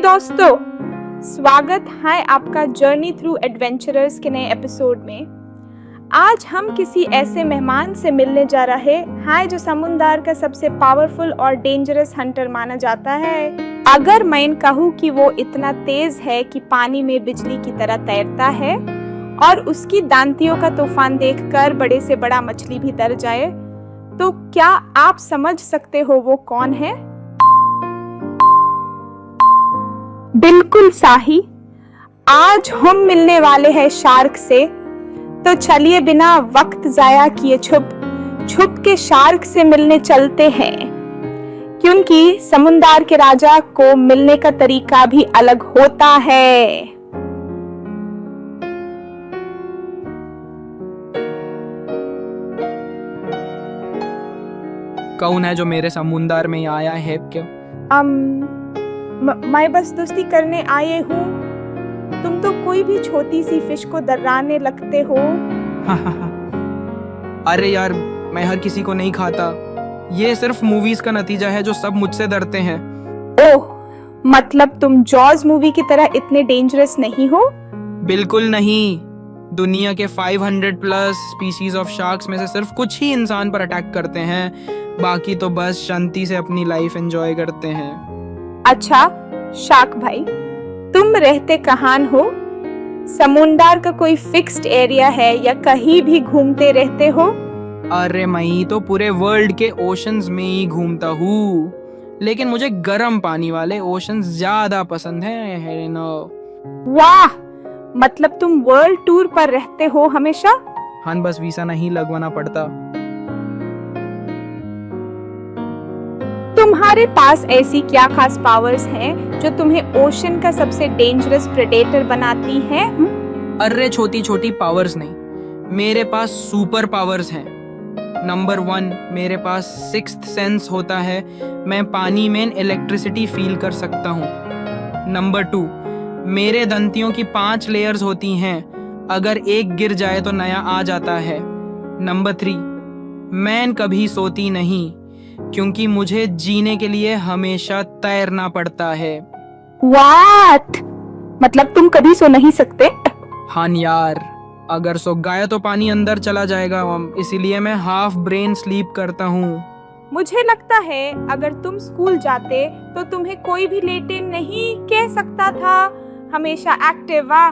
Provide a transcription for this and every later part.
दोस्तों, स्वागत है आपका जर्नी थ्रू एडवेंचरर्स के नए एपिसोड में। आज हम किसी ऐसे मेहमान से मिलने जा रहे हैं जो समुद्र का सबसे पावरफुल और डेंजरस हंटर माना जाता है। अगर मैं कहूँ कि वो इतना तेज है कि पानी में बिजली की तरह तैरता है और उसकी दांतियों का तूफान देखकर बड़े से बड़ा मछली भी डर जाए, तो क्या आप समझ सकते हो वो कौन है? बिल्कुल सही। आज हम मिलने वाले हैं शार्क से। तो चलिए बिना वक्त जाया किए छुप के शार्क से मिलने चलते हैं, क्योंकि समुद्र के राजा को मिलने का तरीका भी अलग होता है। कौन है जो मेरे समुद्र में आया है? क्यों? मैं बस दोस्ती करने आए हूँ। तुम तो कोई भी छोटी सी फिश को डराने लगते हो। अरे यार, मैं हर किसी को नहीं खाता। ये सिर्फ मूवीज का नतीजा है जो सब मुझसे डरते हैं। ओह, मतलब तुम जॉज मूवी की तरह इतने डेंजरस नहीं हो? बिल्कुल नहीं। दुनिया के 500 प्लस स्पीशीज ऑफ शार्क्स में से सिर्फ कुछ ही इंसान पर अटैक करते हैं, बाकी तो बस शांति से अपनी लाइफ एंजॉय करते हैं। अच्छा शार्क भाई, तुम रहते कहाँ हो? समुद्र का कोई फिक्स्ड एरिया है या कहीं भी घूमते रहते हो? अरे मैं तो पूरे वर्ल्ड के ओशंस में ही घूमता हूँ, लेकिन मुझे गर्म पानी वाले ओशंस ज्यादा पसंद है ना। वाह, मतलब तुम वर्ल्ड टूर पर रहते हो हमेशा? हाँ, बस वीसा नहीं लगवाना पड़ता। तुम्हारे पास ऐसी क्या खास पावर्स हैं जो तुम्हें ओशन का सबसे डेंजरस प्रेडेटर बनाती हैं? अरे छोटी छोटी पावर्स नहीं, मेरे पास सुपर पावर्स हैं। नंबर 1, मेरे पास सिक्स्थ सेंस होता है। मैं पानी में इलेक्ट्रिसिटी फील कर सकता हूँ। नंबर 2, मेरे दंतियों की 5 लेयर्स होती हैं। अगर एक गिर जाए तो नया आ जाता है। नंबर 3, मैं कभी सोती नहीं, क्योंकि मुझे जीने के लिए हमेशा तैरना पड़ता है। What? मतलब तुम कभी सो नहीं सकते? हाँ यार, अगर सो गया तो पानी अंदर चला जाएगा, इसीलिए मैं हाफ ब्रेन स्लीप करता हूँ। मुझे लगता है अगर तुम स्कूल जाते तो तुम्हें कोई भी लेटे नहीं कह सकता था। हमेशा एक्टिव। वाह,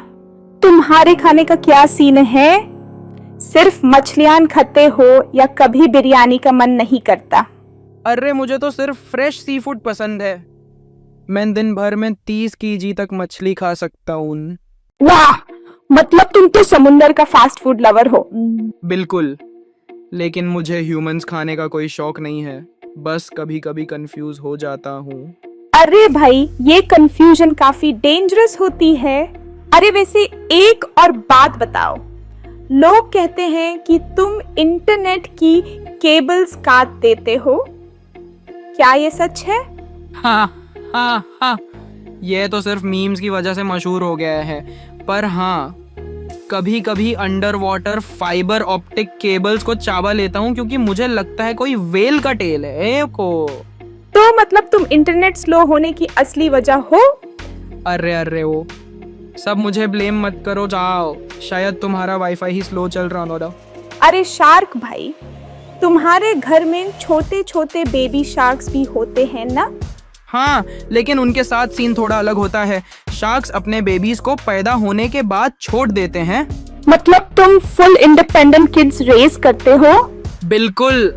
तुम्हारे खाने का क्या सीन है? सिर्फ मछलियां खाते हो या कभी बिरयानी का मन नहीं करता? अरे मुझे तो सिर्फ फ्रेश सी फूड पसंद है। मैं दिन भर में 30 kg तक मछली खा सकता हूँ। वाह, मतलब तुम तो समुद्र का फास्ट फूड लवर हो। बिल्कुल, लेकिन मुझे ह्यूमंस खाने का कोई शौक नहीं है, बस कभी कभी कंफ्यूज हो जाता हूँ। अरे भाई, ये कंफ्यूजन काफी डेंजरस होती है। अरे वैसे एक और बात बताओ, लोग कहते हैं कि तुम इंटरनेट की केबल्स काट देते हो, क्या ये सच है? हाँ, ये तो सिर्फ मीम्स की वजह से मशहूर हो गया है, पर हाँ, कभी कभी under water fibre optic cables को चाबा लेता हूँ, क्योंकि मुझे लगता है कोई वेल का टेल है को। तो मतलब तुम इंटरनेट स्लो होने की असली वजह हो? अरे वो सब मुझे ब्लेम मत करो, जाओ, शायद तुम्हारा वाईफाई ही स्लो चल रहा होगा। अरे शार्क भाई, तुम्हारे घर में छोटे छोटे बेबी शार्क्स भी होते हैं ना? हाँ, लेकिन उनके साथ सीन थोड़ा अलग होता है। शार्क्स अपने बेबीज को पैदा होने के बाद छोड़ देते हैं। मतलब तुम फुल इंडिपेंडेंट किड्स रेज करते हो? बिल्कुल,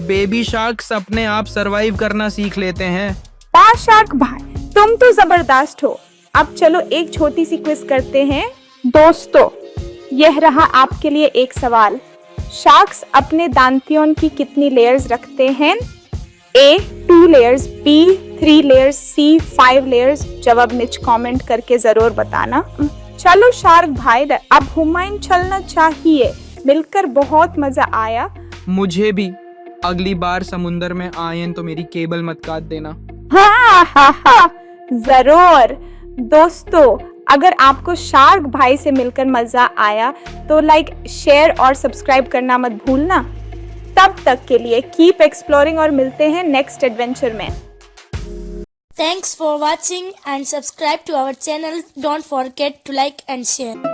बेबी शार्क्स अपने आप सरवाइव करना सीख लेते हैं। वाह शार्क भाई, तुम तो जबरदस्त हो। अब चलो एक छोटी सी क्विज करते हैं। दोस्तों, यह रहा आपके लिए एक सवाल। शार्क्स अपने दांतियों की कितनी लेयर्स रखते हैं? A 2 layers, B 3 layers, C 5 layers? जवाब नीचे कमेंट करके जरूर बताना। चलो शार्क भाई, अब हुमायूं चलना चाहिए। मिलकर बहुत मजा आया। मुझे भी। अगली बार समुंदर में आए तो मेरी केबल मत काट देना। हाँ, जरूर। दोस्तों, अगर आपको शार्क भाई से मिलकर मजा आया तो लाइक, शेयर और सब्सक्राइब करना मत भूलना। तब तक के लिए कीप एक्सप्लोरिंग और मिलते हैं नेक्स्ट एडवेंचर में। Thanks for watching and subscribe to our channel. Don't forget to like and share.